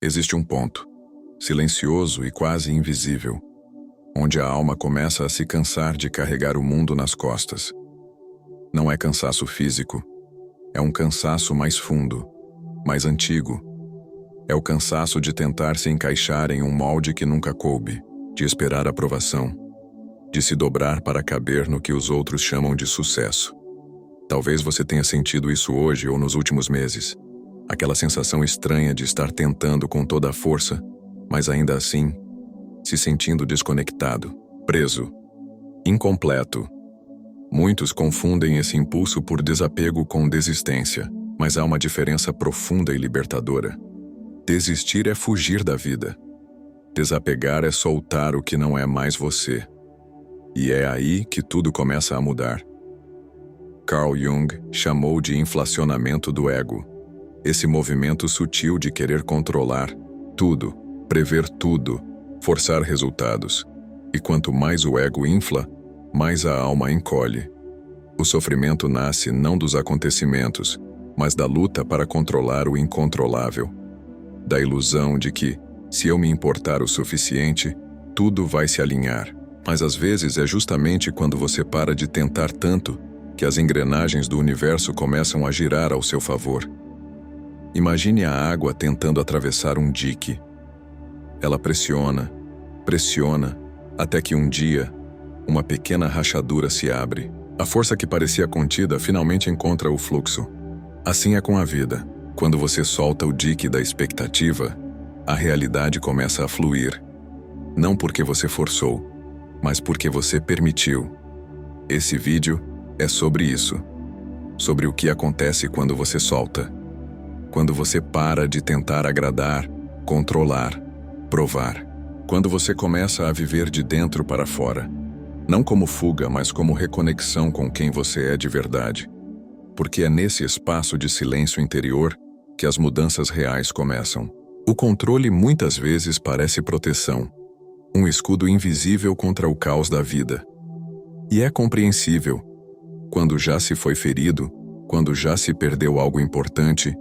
Existe um ponto, silencioso e quase invisível, onde a alma começa a se cansar de carregar o mundo nas costas. Não é cansaço físico, é um cansaço mais fundo, mais antigo. É o cansaço de tentar se encaixar em um molde que nunca coube, de esperar aprovação, de se dobrar para caber no que os outros chamam de sucesso. Talvez você tenha sentido isso hoje ou nos últimos meses. Aquela sensação estranha de estar tentando com toda a força, mas ainda assim, se sentindo desconectado, preso, incompleto. Muitos confundem esse impulso por desapego com desistência, mas há uma diferença profunda e libertadora. Desistir é fugir da vida. Desapegar é soltar o que não é mais você. E é aí que tudo começa a mudar. Carl Jung chamou de inflacionamento do ego. Esse movimento sutil de querer controlar tudo, prever tudo, forçar resultados. E quanto mais o ego infla, mais a alma encolhe. O sofrimento nasce não dos acontecimentos, mas da luta para controlar o incontrolável. Da ilusão de que, se eu me importar o suficiente, tudo vai se alinhar. Mas às vezes é justamente quando você para de tentar tanto que as engrenagens do universo começam a girar ao seu favor. Imagine a água tentando atravessar um dique. Ela pressiona, pressiona, até que um dia, uma pequena rachadura se abre. A força que parecia contida finalmente encontra o fluxo. Assim é com a vida. Quando você solta o dique da expectativa, a realidade começa a fluir. Não porque você forçou, mas porque você permitiu. Esse vídeo é sobre isso. Sobre o que acontece quando você solta. Quando você para de tentar agradar, controlar, provar. Quando você começa a viver de dentro para fora. Não como fuga, mas como reconexão com quem você é de verdade. Porque é nesse espaço de silêncio interior que as mudanças reais começam. O controle muitas vezes parece proteção, um escudo invisível contra o caos da vida. E é compreensível. Quando já se foi ferido, quando já se perdeu algo importante,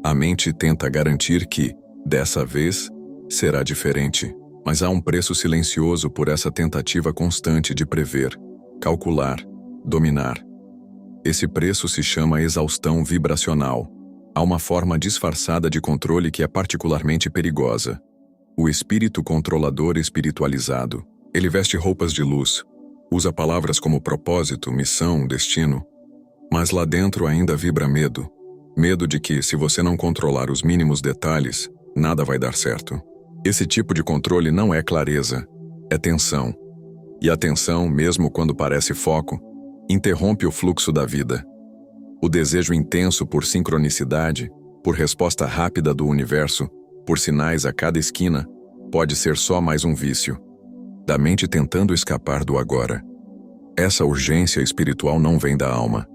a mente tenta garantir que, dessa vez, será diferente. Mas há um preço silencioso por essa tentativa constante de prever, calcular, dominar. Esse preço se chama exaustão vibracional. Há uma forma disfarçada de controle que é particularmente perigosa. O espírito controlador espiritualizado. Ele veste roupas de luz, usa palavras como propósito, missão, destino. Mas lá dentro ainda vibra medo. Medo de que, se você não controlar os mínimos detalhes, nada vai dar certo. Esse tipo de controle não é clareza, é tensão. E a tensão, mesmo quando parece foco, interrompe o fluxo da vida. O desejo intenso por sincronicidade, por resposta rápida do universo, por sinais a cada esquina, pode ser só mais um vício, da mente tentando escapar do agora. Essa urgência espiritual não vem da alma.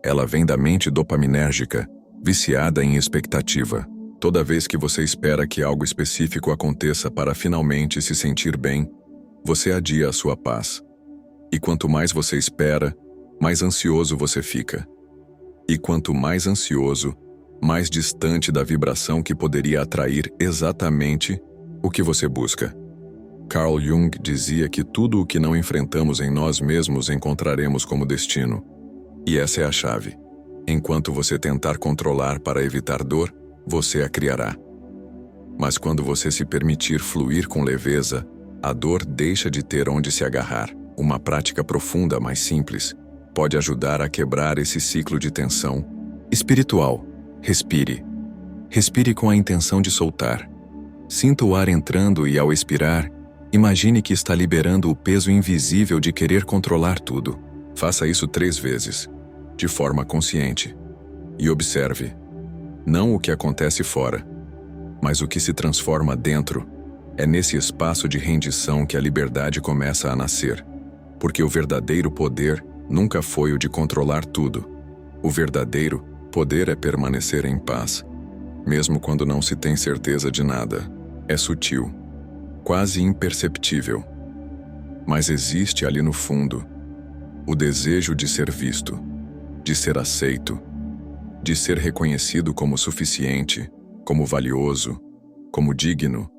Ela vem da mente dopaminérgica, viciada em expectativa. Toda vez que você espera que algo específico aconteça para finalmente se sentir bem, você adia a sua paz. E quanto mais você espera, mais ansioso você fica. E quanto mais ansioso, mais distante da vibração que poderia atrair exatamente o que você busca. Carl Jung dizia que tudo o que não enfrentamos em nós mesmos encontraremos como destino. E essa é a chave. Enquanto você tentar controlar para evitar dor, você a criará. Mas quando você se permitir fluir com leveza, a dor deixa de ter onde se agarrar. Uma prática profunda, mais simples, pode ajudar a quebrar esse ciclo de tensão espiritual. Respire. Respire com a intenção de soltar. Sinta o ar entrando e, ao expirar, imagine que está liberando o peso invisível de querer controlar tudo. Faça isso 3 vezes, de forma consciente. E observe, não o que acontece fora, mas o que se transforma dentro. É nesse espaço de rendição que a liberdade começa a nascer. Porque o verdadeiro poder nunca foi o de controlar tudo. O verdadeiro poder é permanecer em paz, mesmo quando não se tem certeza de nada. É sutil, quase imperceptível. Mas existe ali no fundo o desejo de ser visto, de ser aceito, de ser reconhecido como suficiente, como valioso, como digno,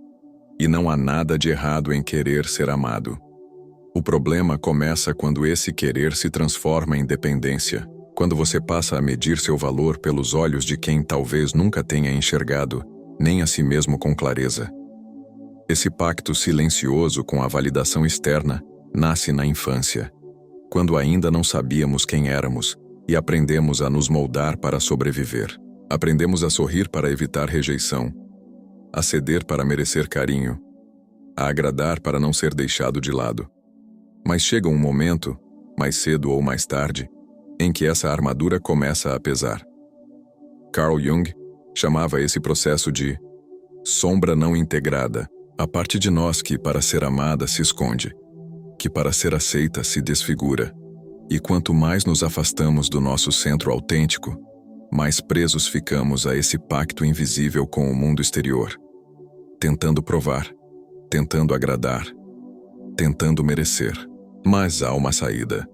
e não há nada de errado em querer ser amado. O problema começa quando esse querer se transforma em dependência, quando você passa a medir seu valor pelos olhos de quem talvez nunca tenha enxergado, nem a si mesmo com clareza. Esse pacto silencioso com a validação externa nasce na infância, quando ainda não sabíamos quem éramos e aprendemos a nos moldar para sobreviver. Aprendemos a sorrir para evitar rejeição, a ceder para merecer carinho, a agradar para não ser deixado de lado. Mas chega um momento, mais cedo ou mais tarde, em que essa armadura começa a pesar. Carl Jung chamava esse processo de sombra não integrada, a parte de nós que para ser amada se esconde, que para ser aceita se desfigura. E quanto mais nos afastamos do nosso centro autêntico, mais presos ficamos a esse pacto invisível com o mundo exterior, tentando provar, tentando agradar, tentando merecer. Mas há uma saída.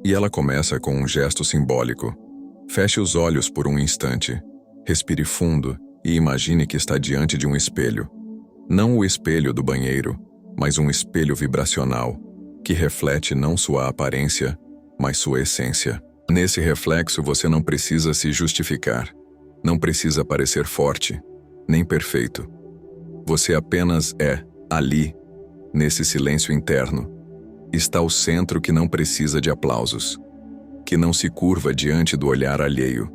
E ela começa com um gesto simbólico. Feche os olhos por um instante, respire fundo e imagine que está diante de um espelho. Não o espelho do banheiro, mas um espelho vibracional, que reflete não sua aparência, mas sua essência. Nesse reflexo você não precisa se justificar, não precisa parecer forte, nem perfeito. Você apenas é, ali, nesse silêncio interno, está o centro que não precisa de aplausos, que não se curva diante do olhar alheio,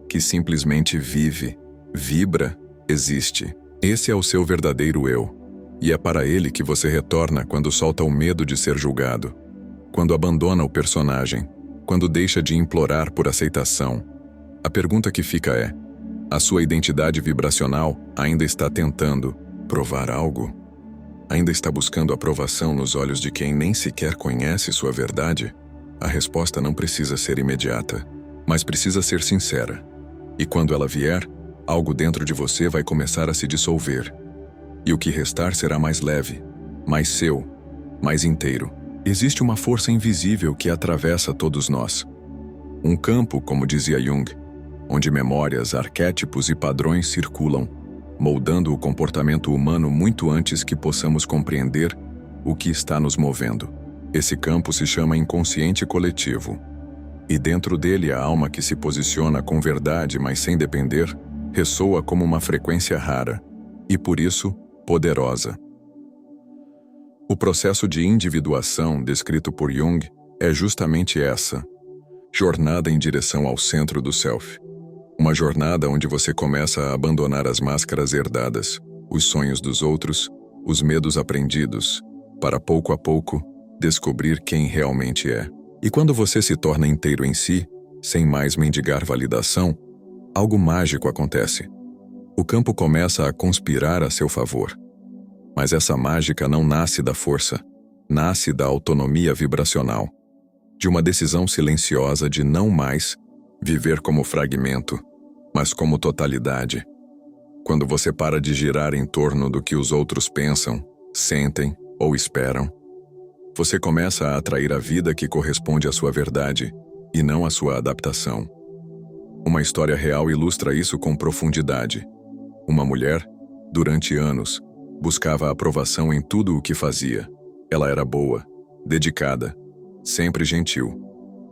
que simplesmente vive, vibra, existe. Esse é o seu verdadeiro eu, e é para ele que você retorna quando solta o medo de ser julgado, quando abandona o personagem, quando deixa de implorar por aceitação. A pergunta que fica é: a sua identidade vibracional ainda está tentando provar algo? Ainda está buscando aprovação nos olhos de quem nem sequer conhece sua verdade? A resposta não precisa ser imediata, mas precisa ser sincera. E quando ela vier, algo dentro de você vai começar a se dissolver. E o que restar será mais leve, mais seu, mais inteiro. Existe uma força invisível que atravessa todos nós. Um campo, como dizia Jung, onde memórias, arquétipos e padrões circulam, moldando o comportamento humano muito antes que possamos compreender o que está nos movendo. Esse campo se chama inconsciente coletivo. E dentro dele a alma que se posiciona com verdade, mas sem depender, ressoa como uma frequência rara, e por isso, poderosa. O processo de individuação descrito por Jung é justamente essa jornada em direção ao centro do self. Uma jornada onde você começa a abandonar as máscaras herdadas, os sonhos dos outros, os medos aprendidos, para pouco a pouco descobrir quem realmente é. E quando você se torna inteiro em si, sem mais mendigar validação, algo mágico acontece. O campo começa a conspirar a seu favor. Mas essa mágica não nasce da força, nasce da autonomia vibracional, de uma decisão silenciosa de não mais viver como fragmento, mas como totalidade. Quando você para de girar em torno do que os outros pensam, sentem ou esperam, você começa a atrair a vida que corresponde à sua verdade e não à sua adaptação. Uma história real ilustra isso com profundidade. Uma mulher, durante anos, buscava aprovação em tudo o que fazia. Ela era boa, dedicada, sempre gentil,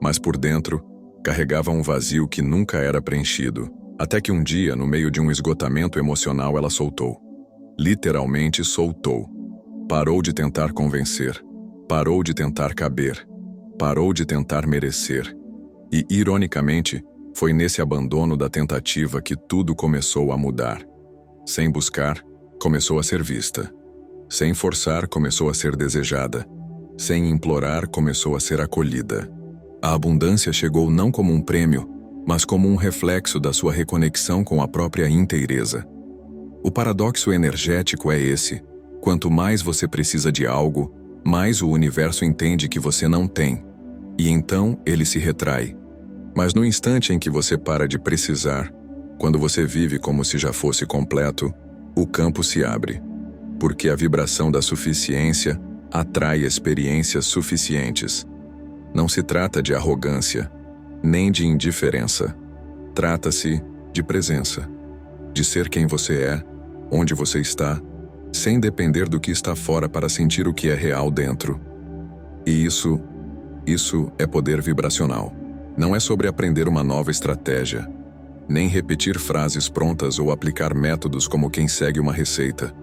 mas por dentro carregava um vazio que nunca era preenchido. Até que um dia, no meio de um esgotamento emocional, ela soltou. Literalmente soltou. Parou de tentar convencer. Parou de tentar caber. Parou de tentar merecer. E, ironicamente, foi nesse abandono da tentativa que tudo começou a mudar. Sem buscar, começou a ser vista. Sem forçar, começou a ser desejada. Sem implorar, começou a ser acolhida. A abundância chegou não como um prêmio, mas como um reflexo da sua reconexão com a própria inteireza. O paradoxo energético é esse: quanto mais você precisa de algo, mais o universo entende que você não tem, e então ele se retrai. Mas no instante em que você para de precisar, quando você vive como se já fosse completo, o campo se abre, porque a vibração da suficiência atrai experiências suficientes. Não se trata de arrogância, nem de indiferença. Trata-se de presença, de ser quem você é, onde você está, sem depender do que está fora para sentir o que é real dentro. E isso é poder vibracional. Não é sobre aprender uma nova estratégia, nem repetir frases prontas ou aplicar métodos como quem segue uma receita.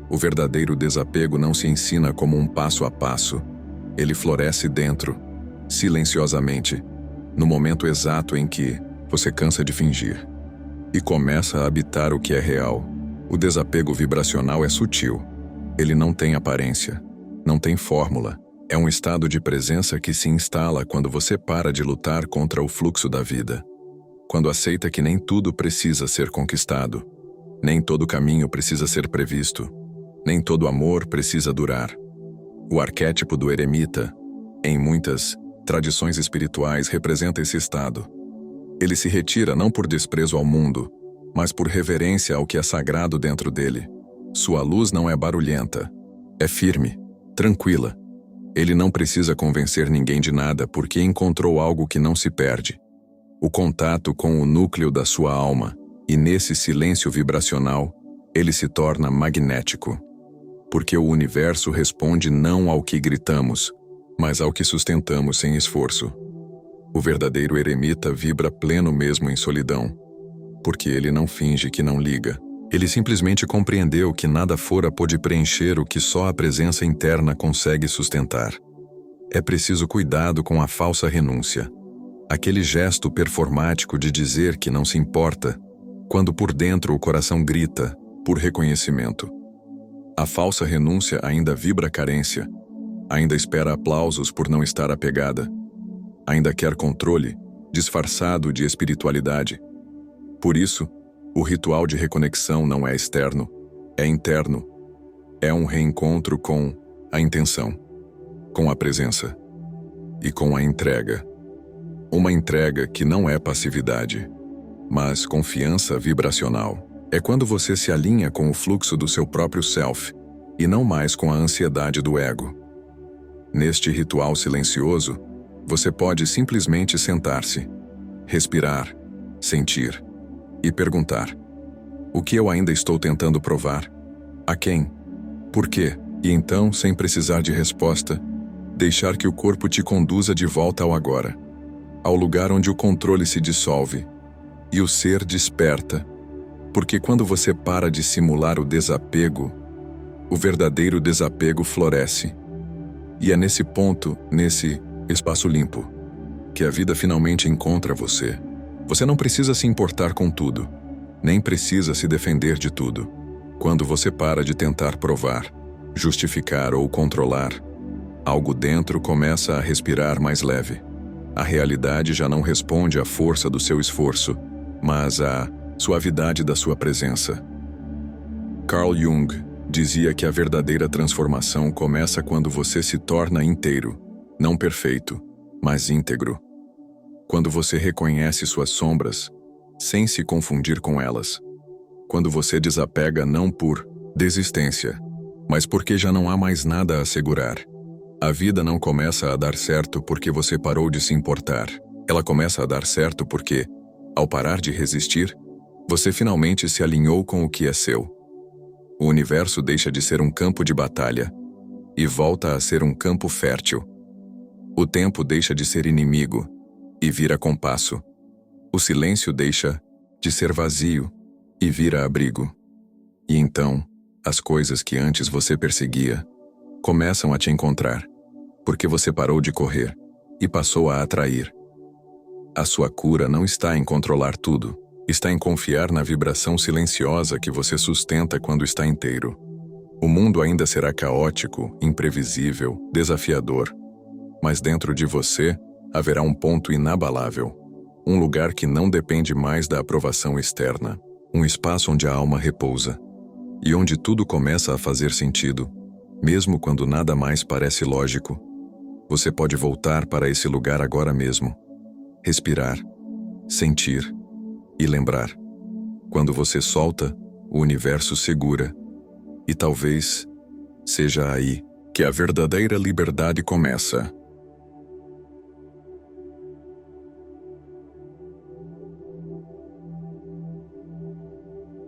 O verdadeiro desapego não se ensina como um passo a passo. Ele floresce dentro, silenciosamente, no momento exato em que você cansa de fingir e começa a habitar o que é real. O desapego vibracional é sutil. Ele não tem aparência, não tem fórmula. É um estado de presença que se instala quando você para de lutar contra o fluxo da vida. Quando aceita que nem tudo precisa ser conquistado, nem todo caminho precisa ser previsto, nem todo amor precisa durar. O arquétipo do eremita, em muitas tradições espirituais, representa esse estado. Ele se retira não por desprezo ao mundo, mas por reverência ao que é sagrado dentro dele. Sua luz não é barulhenta, é firme, tranquila. Ele não precisa convencer ninguém de nada porque encontrou algo que não se perde. O contato com o núcleo da sua alma, e nesse silêncio vibracional, ele se torna magnético. Porque o universo responde não ao que gritamos, mas ao que sustentamos sem esforço. O verdadeiro eremita vibra pleno mesmo em solidão, porque ele não finge que não liga. Ele simplesmente compreendeu que nada fora pôde preencher o que só a presença interna consegue sustentar. É preciso cuidado com a falsa renúncia. Aquele gesto performático de dizer que não se importa, quando por dentro o coração grita, por reconhecimento. A falsa renúncia ainda vibra carência, ainda espera aplausos por não estar apegada, ainda quer controle, disfarçado de espiritualidade. Por isso, o ritual de reconexão não é externo, é interno. É um reencontro com a intenção, com a presença e com a entrega. Uma entrega que não é passividade, mas confiança vibracional. É quando você se alinha com o fluxo do seu próprio self e não mais com a ansiedade do ego. Neste ritual silencioso, você pode simplesmente sentar-se, respirar, sentir e perguntar: o que eu ainda estou tentando provar? A quem? Por quê? E então, sem precisar de resposta, deixar que o corpo te conduza de volta ao agora, ao lugar onde o controle se dissolve e o ser desperta. Porque quando você para de simular o desapego, o verdadeiro desapego floresce. E é nesse ponto, nesse espaço limpo, que a vida finalmente encontra você. Você não precisa se importar com tudo, nem precisa se defender de tudo. Quando você para de tentar provar, justificar ou controlar, algo dentro começa a respirar mais leve. A realidade já não responde à força do seu esforço, mas à suavidade da sua presença. Carl Jung dizia que a verdadeira transformação começa quando você se torna inteiro, não perfeito, mas íntegro. Quando você reconhece suas sombras, sem se confundir com elas. Quando você desapega não por desistência, mas porque já não há mais nada a segurar. A vida não começa a dar certo porque você parou de se importar. Ela começa a dar certo porque, ao parar de resistir, você finalmente se alinhou com o que é seu. O universo deixa de ser um campo de batalha e volta a ser um campo fértil. O tempo deixa de ser inimigo e vira compasso. O silêncio deixa de ser vazio e vira abrigo. E então, as coisas que antes você perseguia começam a te encontrar, porque você parou de correr e passou a atrair. A sua cura não está em controlar tudo, está em confiar na vibração silenciosa que você sustenta quando está inteiro. O mundo ainda será caótico, imprevisível, desafiador, mas dentro de você haverá um ponto inabalável, um lugar que não depende mais da aprovação externa, um espaço onde a alma repousa e onde tudo começa a fazer sentido, mesmo quando nada mais parece lógico. Você pode voltar para esse lugar agora mesmo, respirar, sentir e lembrar. Quando você solta, o universo segura, e talvez seja aí que a verdadeira liberdade começa.